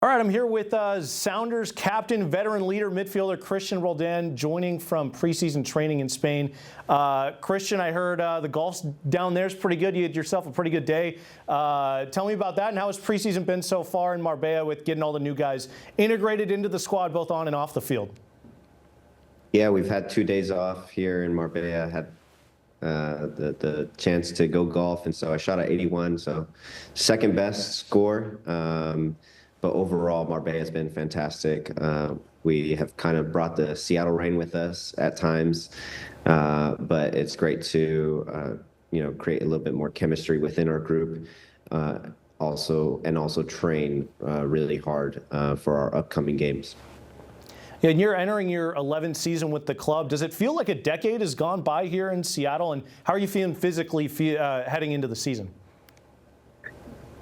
All right, I'm here with Sounders captain, veteran leader, midfielder Cristian Roldan, joining from preseason training in Spain. Cristian, I heard the golf down there is pretty good. You had yourself a pretty good day. Tell me about that, and how has preseason been so far in Marbella with getting all the new guys integrated into the squad, both on and off the field? Yeah, we've had 2 days off here in Marbella. I had the chance to go golf, and so I shot at 81, so second best score. But overall, Marbella has been fantastic. We have kind of brought the Seattle rain with us at times, but it's great to create a little bit more chemistry within our group. Also train really hard for our upcoming games. Yeah, and you're entering your 11th season with the club. Does it feel like a decade has gone by here in Seattle? And how are you feeling physically heading into the season?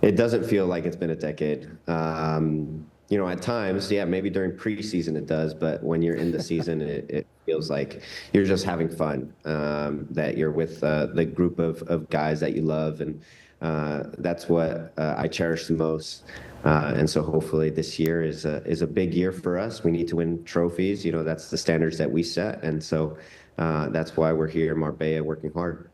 It doesn't feel like it's been a decade. At times, yeah, maybe during preseason it does, but when you're in the season, it feels like you're just having fun, that you're with the group of guys that you love, and that's what I cherish the most. And so hopefully this year is a big year for us. We need to win trophies. That's the standards that we set, and so that's why we're here in Marbella working hard.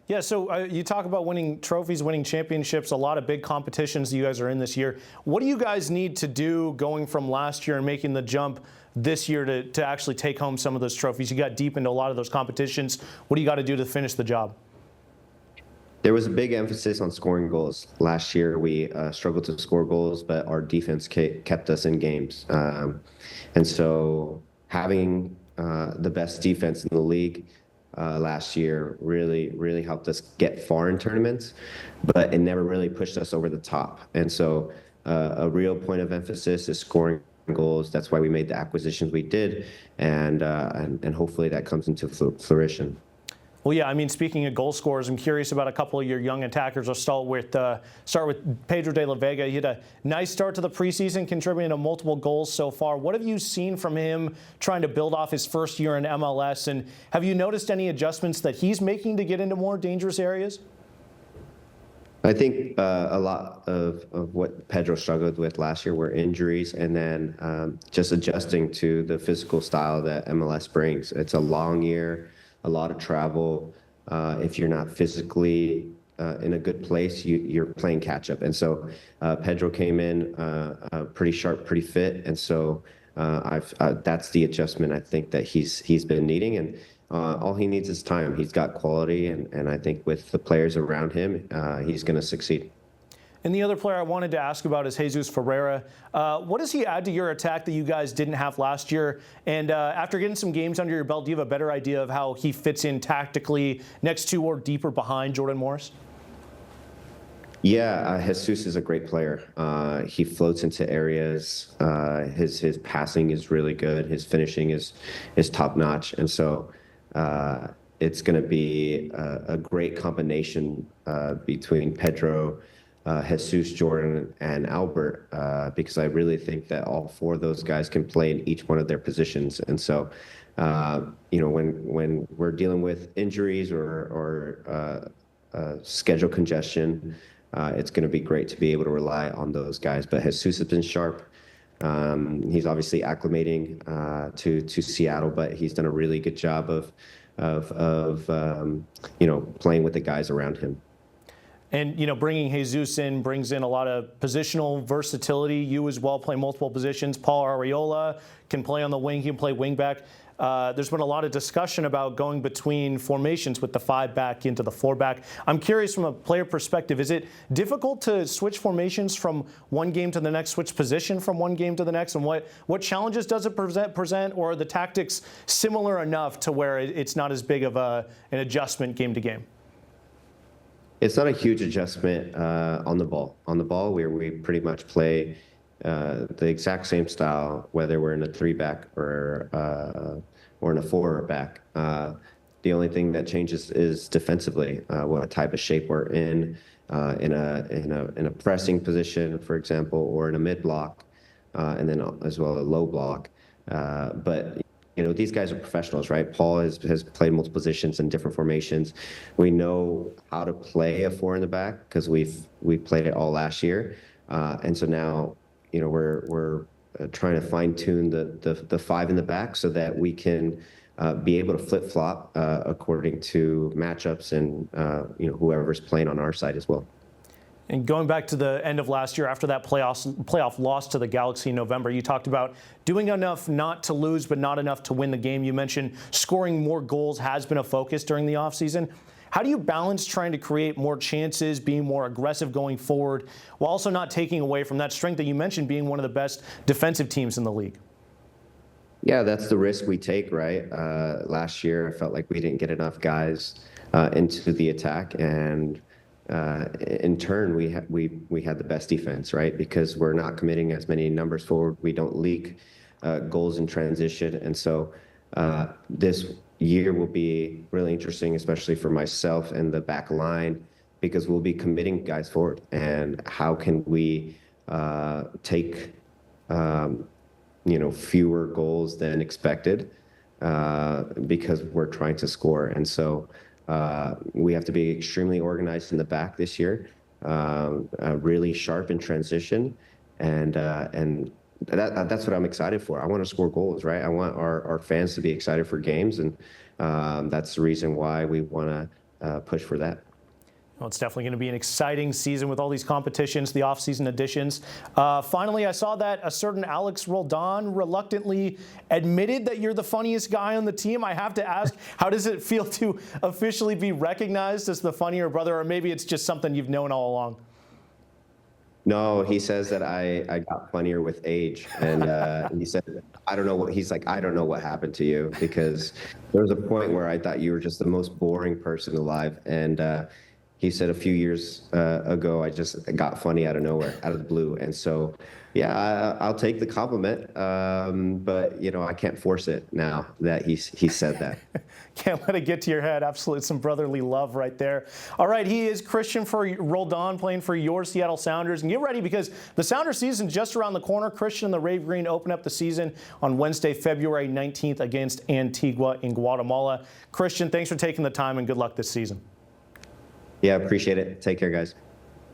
Yeah, so you talk about winning trophies, winning championships, a lot of big competitions that you guys are in this year. What do you guys need to do going from last year and making the jump this year to actually take home some of those trophies? You got deep into a lot of those competitions. What do you got to do to finish the job? There was a big emphasis on scoring goals. Last year, we struggled to score goals, but our defense kept us in games. And so having the best defense in the league last year really helped us get far in tournaments, but it never really pushed us over the top. And so a real point of emphasis is scoring goals. That's why we made the acquisitions we did, and hopefully that comes into fruition. Well, yeah, I mean, speaking of goal scorers, I'm curious about a couple of your young attackers. I'll start with Pedro de la Vega. He had a nice start to the preseason, contributing to multiple goals so far. What have you seen from him trying to build off his first year in MLS? And have you noticed any adjustments that he's making to get into more dangerous areas? I think a lot of what Pedro struggled with last year were injuries, and then just adjusting to the physical style that MLS brings. It's a long year, a lot of travel. If you're not physically in a good place, you're playing catch up. And so Pedro came in pretty sharp, pretty fit. And so that's the adjustment I think that he's been needing. And all he needs is time. He's got quality. And I think with the players around him, he's going to succeed. And the other player I wanted to ask about is Jesus Ferreira. What does he add to your attack that you guys didn't have last year? And after getting some games under your belt, do you have a better idea of how he fits in tactically next to or deeper behind Jordan Morris? Yeah, Jesus is a great player. He floats into areas. His passing is really good. His finishing is top notch. And so it's going to be a great combination between Pedro, Jesus, Jordan, and Albert, because I really think that all four of those guys can play in each one of their positions. And so, when we're dealing with injuries or schedule congestion, it's going to be great to be able to rely on those guys. But Jesus has been sharp. He's obviously acclimating to Seattle, but he's done a really good job of playing with the guys around him. And, bringing Jesus in brings in a lot of positional versatility. You as well play multiple positions. Paul Arriola can play on the wing. He can play wing back. There's been a lot of discussion about going between formations with the 5-back into the 4-back. I'm curious from a player perspective, is it difficult to switch formations from one game to the next, switch position from one game to the next? And what challenges does it present, or are the tactics similar enough to where it's not as big of an adjustment game to game? It's not a huge adjustment on the ball. On the ball, we pretty much play the exact same style, whether we're in a 3-back or in a 4-back. The only thing that changes is defensively, what type of shape we're in a pressing position, for example, or in a mid block, and then as well a low block. But these guys are professionals, right? Paul has played multiple positions in different formations. We know how to play a 4 in the back because we played it all last year. And so now, we're trying to fine tune the five in the back so that we can be able to flip flop according to matchups and whoever's playing on our side as well. And going back to the end of last year, after that playoff loss to the Galaxy in November, you talked about doing enough not to lose, but not enough to win the game. You mentioned scoring more goals has been a focus during the offseason. How do you balance trying to create more chances, being more aggressive going forward, while also not taking away from that strength that you mentioned, being one of the best defensive teams in the league? Yeah, that's the risk we take, right? Last year, I felt like we didn't get enough guys into the attack, and in turn, we had the best defense, right? Because we're not committing as many numbers forward. We don't leak goals in transition, and so this year will be really interesting, especially for myself and the back line, because we'll be committing guys forward. And how can we take fewer goals than expected because we're trying to score. And so we have to be extremely organized in the back this year, really sharp in transition, and that's what I'm excited for. I want to score goals, right? I want our fans to be excited for games, and that's the reason why we want to push for that. Well, it's definitely going to be an exciting season with all these competitions, the off-season additions. Finally, I saw that a certain Alex Roldan reluctantly admitted that you're the funniest guy on the team. I have to ask, how does it feel to officially be recognized as the funnier brother, or maybe it's just something you've known all along? No, he says that I got funnier with age, and he said, I don't know what, he's like, I don't know what happened to you, because there was a point where I thought you were just the most boring person alive, and he said a few years ago, I just got funny out of nowhere, out of the blue. And so, yeah, I'll take the compliment, but I can't force it now that he said that. Can't let it get to your head. Absolutely, some brotherly love right there. All right, he is Cristian Roldan, playing for your Seattle Sounders. And get ready, because the Sounders season just around the corner. Cristian and the Rave Green open up the season on Wednesday, February 19th against Antigua in Guatemala. Cristian, thanks for taking the time, and good luck this season. Yeah, appreciate it. Take care, guys.